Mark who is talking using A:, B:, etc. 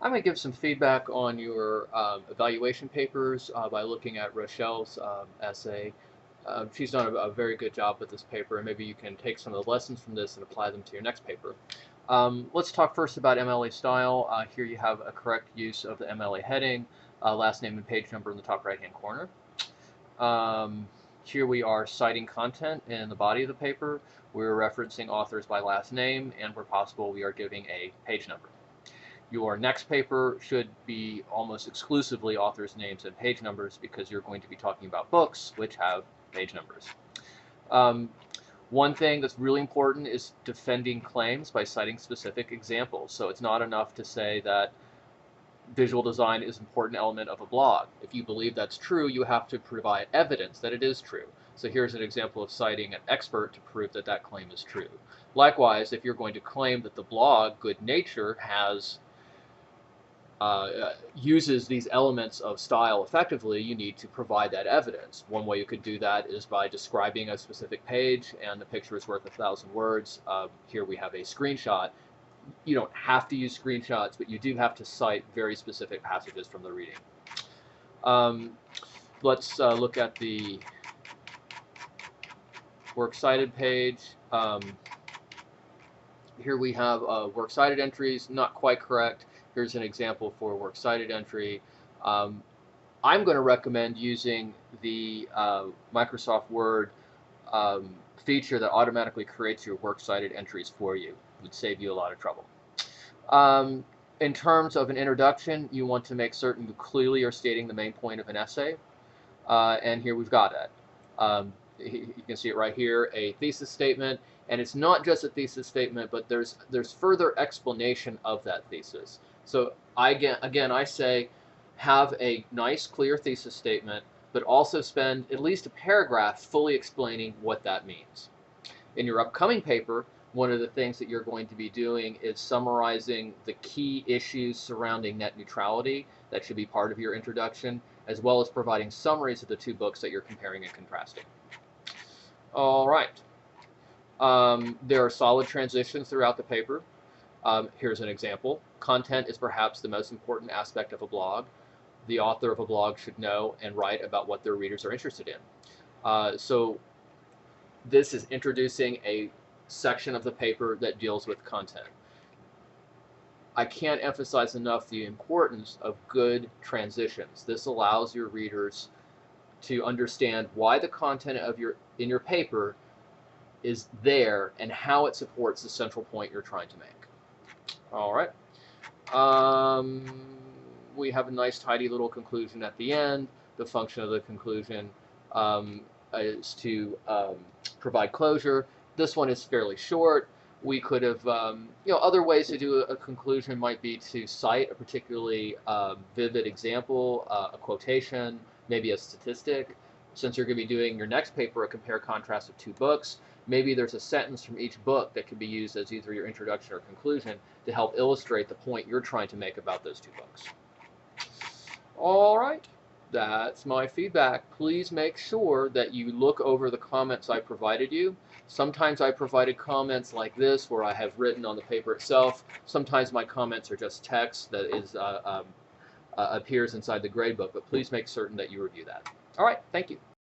A: I'm going to give some feedback on your evaluation papers by looking at Rochelle's essay. She's done a very good job with this paper, and maybe you can take some of the lessons from this and apply them to your next paper. Let's talk first about MLA style. Here you have a correct use of the MLA heading, last name and page number in the top right-hand corner. Here we are citing content in the body of the paper. We're referencing authors by last name, and where possible, we are giving a page number. Your next paper should be almost exclusively authors' names and page numbers because you're going to be talking about books which have page numbers. One thing that's really important is defending claims by citing specific examples. So it's not enough to say that visual design is an important element of a blog. If you believe that's true, you have to provide evidence that it is true. So here's an example of citing an expert to prove that that claim is true. Likewise, if you're going to claim that the blog Good Nature has uses these elements of style effectively, you need to provide that evidence. One way you could do that is by describing a specific page, and the picture is worth 1,000 words. Here we have a screenshot. You don't have to use screenshots, but you do have to cite very specific passages from the reading. Let's look at the works cited page. Here we have works cited entries, not quite correct. Here's an example for works cited entry. I'm going to recommend using the Microsoft Word feature that automatically creates your works cited entries for you. It would save you a lot of trouble. In terms of an introduction, you want to make certain you clearly are stating the main point of an essay. And here we've got that. You can see it right here, a thesis statement. And it's not just a thesis statement, but there's further explanation of that thesis. So again, I say have a nice, clear thesis statement, but also spend at least a paragraph fully explaining what that means. In your upcoming paper, one of the things that you're going to be doing is summarizing the key issues surrounding net neutrality. That should be part of your introduction, as well as providing summaries of the two books that you're comparing and contrasting. All right. There are solid transitions throughout the paper. Here's an example. Content is perhaps the most important aspect of a blog. The author of a blog should know and write about what their readers are interested in. So this is introducing a section of the paper that deals with content. I can't emphasize enough the importance of good transitions. This allows your readers to understand why the content of in your paper is there and how it supports the central point you're trying to make. All right. We have a nice, tidy little conclusion at the end. The function of the conclusion is to provide closure. This one is fairly short. We could have, other ways to do a conclusion might be to cite a particularly vivid example, a quotation, maybe a statistic. Since you're going to be doing your next paper, a compare-contrast of two books, maybe there's a sentence from each book that could be used as either your introduction or conclusion to help illustrate the point you're trying to make about those two books. All right, that's my feedback. Please make sure that you look over the comments I provided you. Sometimes I provided comments like this where I have written on the paper itself. Sometimes my comments are just text that is appears inside the gradebook, but please make certain that you review that. All right, thank you.